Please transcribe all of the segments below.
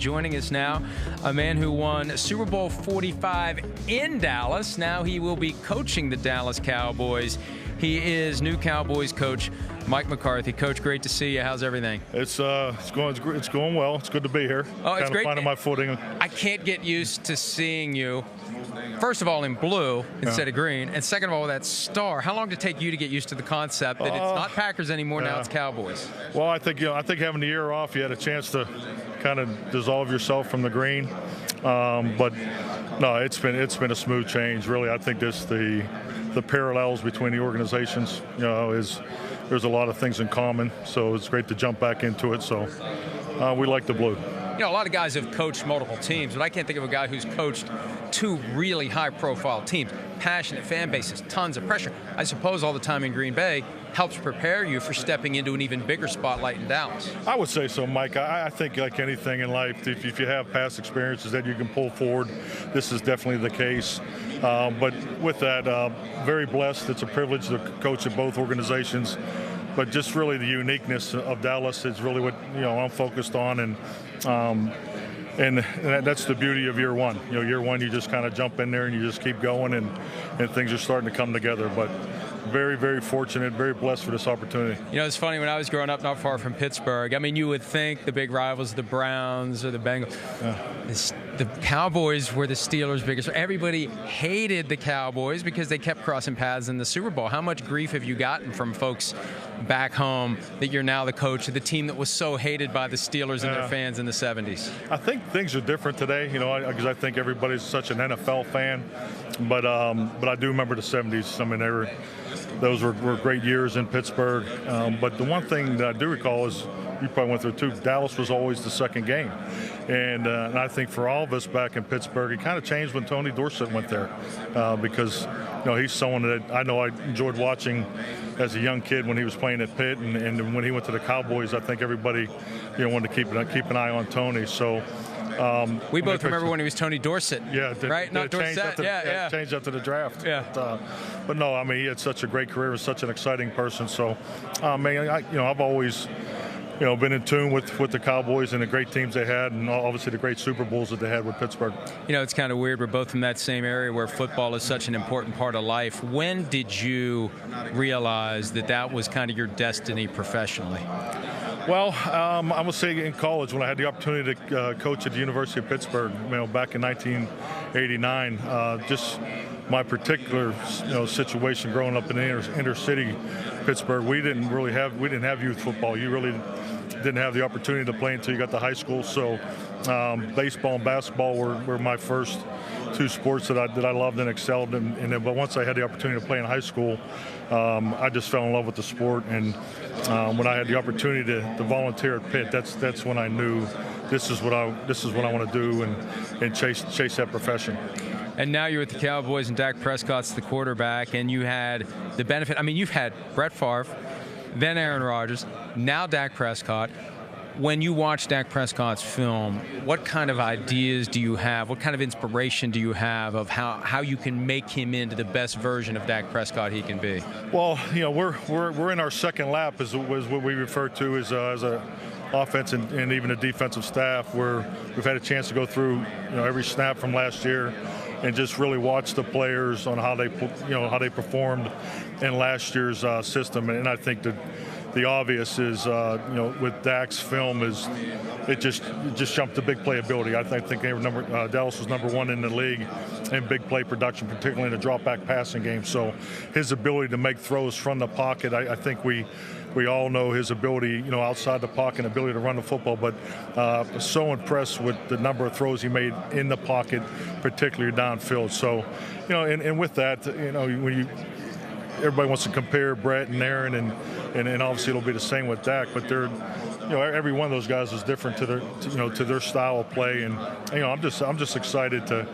joining us now, a man who won Super Bowl 45 in Dallas. Now he will be coaching the Dallas Cowboys. He is new Cowboys coach, Mike McCarthy. Coach, great to see you. How's everything? It's going well. It's good to be here. Oh, it's great. Finding my footing. I can't get used to seeing you, first of all, in blue instead of green, and second of all, that star. How long did it take you to get used to the concept that it's not Packers anymore, now it's Cowboys? Well, I think having the year off, you had a chance to kind of dissolve yourself from the green. But no, it's been a smooth change. Really, I think the parallels between the organizations, there's a lot of things in common. So it's great to jump back into it. So we like the blue. A lot of guys have coached multiple teams, but I can't think of a guy who's coached two really high-profile teams, passionate fan bases, tons of pressure. I suppose all the time in Green Bay helps prepare you for stepping into an even bigger spotlight in Dallas. I would say so, Mike. I think like anything in life, if you have past experiences that you can pull forward, this is definitely the case. But with that, very blessed. It's a privilege to coach at both organizations. But just really the uniqueness of Dallas is really what I'm focused on, and that's the beauty of year one. Year one, you just kind of jump in there and you just keep going, and things are starting to come together. But very, very fortunate, very blessed for this opportunity. It's funny, when I was growing up not far from Pittsburgh, I mean, you would think the big rivals, the Browns or the Bengals, the Cowboys were the Steelers' biggest. Everybody hated the Cowboys because they kept crossing paths in the Super Bowl. How much grief have you gotten from folks back home that you're now the coach of the team that was so hated by the Steelers and their fans in the 70s? I think things are different today, because I think everybody's such an NFL fan. But I do remember the 70s. I mean, those were great years in Pittsburgh. But the one thing that I do recall is, you probably went through too, Dallas was always the second game. And I think for all of us back in Pittsburgh, it kind of changed when Tony Dorsett went there, because he's someone that I know I enjoyed watching as a young kid when he was playing at Pitt, and when he went to the Cowboys, I think everybody wanted to keep an eye on Tony. So we both remember when he was Tony Dorsett. Yeah, right? Not Dorsett. Changed after the draft. Yeah. But no, I mean, he had such a great career, was such an exciting person. So, I've always been in tune with the Cowboys and the great teams they had, and obviously the great Super Bowls that they had with Pittsburgh. It's kind of weird. We're both from that same area where football is such an important part of life. When did you realize that was kind of your destiny professionally? Well, I would say in college, when I had the opportunity to coach at the University of Pittsburgh, back in 1989, just my particular situation growing up in the inner city Pittsburgh, we didn't have youth football. You really didn't have the opportunity to play until you got to high school. So baseball and basketball were my first two sports that I loved and excelled in. But once I had the opportunity to play in high school, I just fell in love with the sport. And when I had the opportunity to volunteer at Pitt, that's when I knew this is what I want to do and chase that profession. And now you're with the Cowboys, and Dak Prescott's the quarterback, and you had the benefit. I mean, you've had Brett Favre, then Aaron Rodgers, now Dak Prescott. When you watch Dak Prescott's film, what kind of ideas do you have? What kind of inspiration do you have of how you can make him into the best version of Dak Prescott he can be? Well, we're in our second lap, is what we refer to as a offense and even a defensive staff, where we've had a chance to go through every snap from last year and just really watch the players on how they performed in last year's system. And I think that the obvious is, with Dak's film, is it just jumped to big playability. I think Dallas was number one in the league in big play production, particularly in the drop-back passing game. So his ability to make throws from the pocket, I think we all know his ability, outside the pocket and ability to run the football, but so impressed with the number of throws he made in the pocket, particularly downfield. So, and with that, when everybody wants to compare Brett and Aaron, and obviously it'll be the same with Dak, but they're, every one of those guys is different to their style of play, and I'm just excited to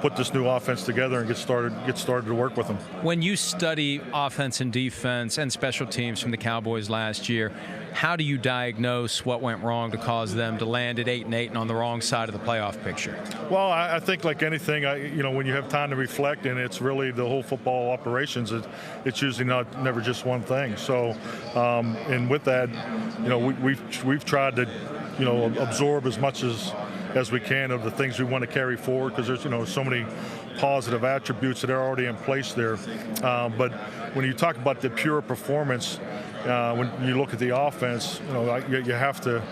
put this new offense together and get started to work with them. When you study offense and defense and special teams from the Cowboys last year, how do you diagnose what went wrong to cause them to land at 8-8 and on the wrong side of the playoff picture? Well, I think like anything, when you have time to reflect, and it's really the whole football operations, it's usually never just one thing. So, and with that, we've tried to, absorb as much as as we can of the things we want to carry forward, because there's so many positive attributes that are already in place there. But when you talk about the pure performance, when you look at the offense, you have to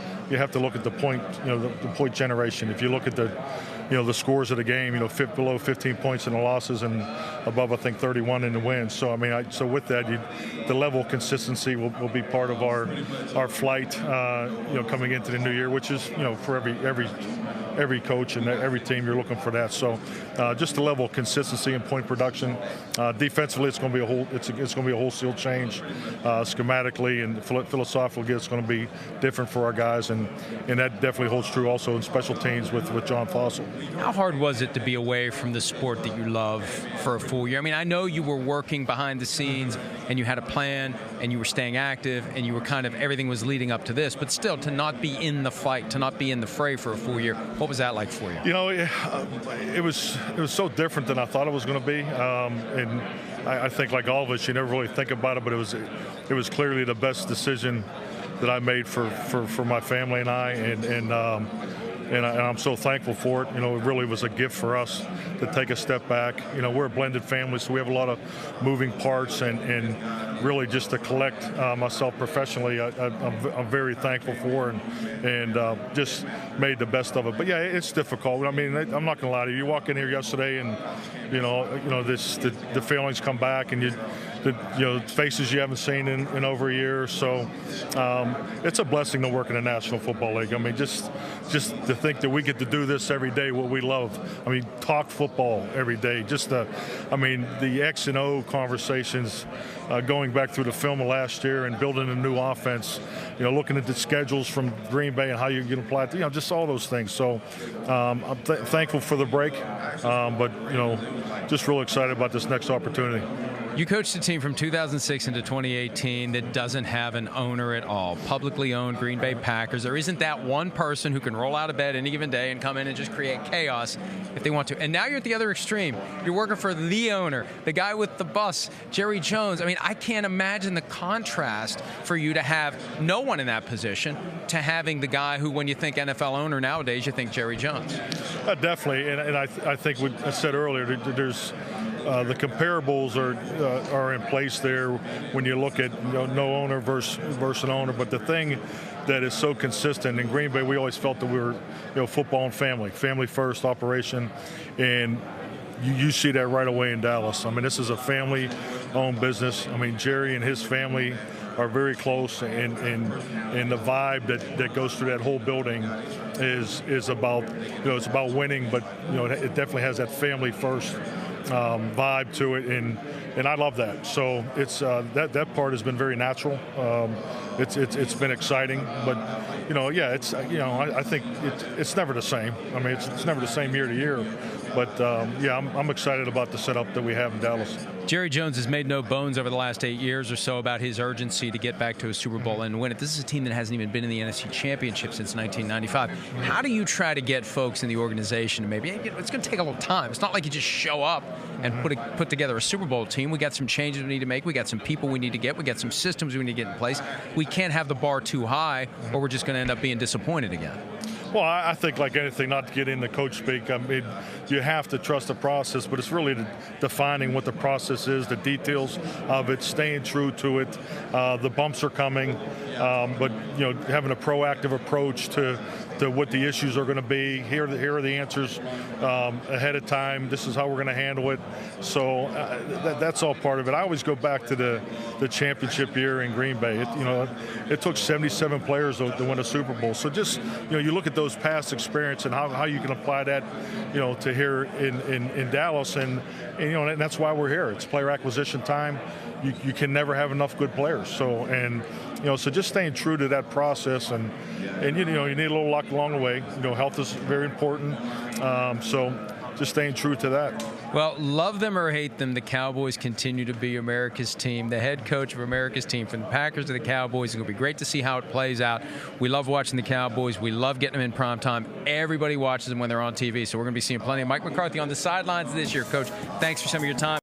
look at the point, the point generation. If you look at the scores of the game, below 15 points in the losses and above, I think, 31 in the wins. So so with that, the level of consistency will be part of our flight, coming into the new year, which is for every coach and every team, you're looking for that. So just the level of consistency and point production. Defensively, it's going to be a wholesale change, schematically and philosophically. It's going to be different for our guys, and that definitely holds true also in special teams with John Fossil. How hard was it to be away from the sport that you love for a full year? I mean, I know you were working behind the scenes and you had a plan and you were staying active and you were everything was leading up to this, but still to not be in the fight, to not be in the fray for a full year. What was that like for you? It was so different than I thought it was going to be. And I think, like all of us, you never really think about it, but it was clearly the best decision that I made for my family and I, and I'm so thankful for it. It really was a gift for us to take a step back. We're a blended family, so we have a lot of moving parts, and really just to collect myself professionally, I'm very thankful for, and just made the best of it. But yeah, it's difficult. I mean, I'm not going to lie to you. You walk in here yesterday, and the feelings come back, and faces you haven't seen in over a year. So it's a blessing to work in the National Football League. I mean, just to think that we get to do this every day, what we love. I mean, talk football every day. The X and O conversations, going back through the film of last year and building a new offense, looking at the schedules from Green Bay and how you can apply it, just all those things. So I'm thankful for the break, but just real excited about this next opportunity. You coached a team from 2006 into 2018 that doesn't have an owner at all. Publicly owned Green Bay Packers. There isn't that one person who can roll out of bed any given day and come in and just create chaos if they want to. And now you're at the other extreme. You're working for the owner, the guy with the bus, Jerry Jones. I mean, I can't imagine the contrast for you to have no one in that position to having the guy who, when you think NFL owner nowadays, you think Jerry Jones. Definitely, and I think what I said earlier, there's the comparables are in place there when you look at no owner versus an owner. But the thing that is so consistent in Green Bay, we always felt that we were football and family first operation, and you see that right away in Dallas. I mean, this is a family-owned business. I mean, Jerry and his family are very close, and the vibe that goes through that whole building is about it's about winning, but it definitely has that family first vibe to it, and I love that. So it's that part has been very natural. It's been exciting, but I think it's never the same. I mean, it's never the same year to year, but I'm excited about the setup that we have in Dallas. Jerry Jones has made no bones over the last 8 years or so about his urgency to get back to a Super Bowl and win it. This is a team that hasn't even been in the NFC Championship since 1995. How do you try to get folks in the organization to maybe, it's going to take a little time. It's not like you just show up and put together a Super Bowl team. We got some changes we need to make. We got some people we need to get. We got some systems we need to get in place. We can't have the bar too high, or we're just going to end up being disappointed again. Well, I think, like anything, not to get into coach speak, I mean, you have to trust the process, but it's really defining what the process is, the details of it, staying true to it. The bumps are coming, but having a proactive approach to what the issues are going to be. Here are the answers ahead of time. This is how we're going to handle it. So that's all part of it. I always go back to the championship year in Green Bay. It took 77 players to win a Super Bowl. So just you look at those past experience and how you can apply that to here in Dallas, and that's why we're here. It's player acquisition time. You can never have enough good players. So so just staying true to that process, and you need a little luck along the way. Health is very important. So just staying true to that. Well, love them or hate them, the Cowboys continue to be America's team. The head coach of America's team, from the Packers to the Cowboys. It's going to be great to see how it plays out. We love watching the Cowboys. We love getting them in prime time. Everybody watches them when they're on TV, so we're going to be seeing plenty of Mike McCarthy on the sidelines this year. Coach, thanks for some of your time.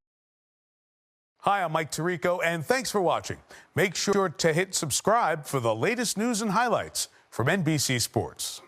Hi, I'm Mike Tirico, and thanks for watching. Make sure to hit subscribe for the latest news and highlights from NBC Sports.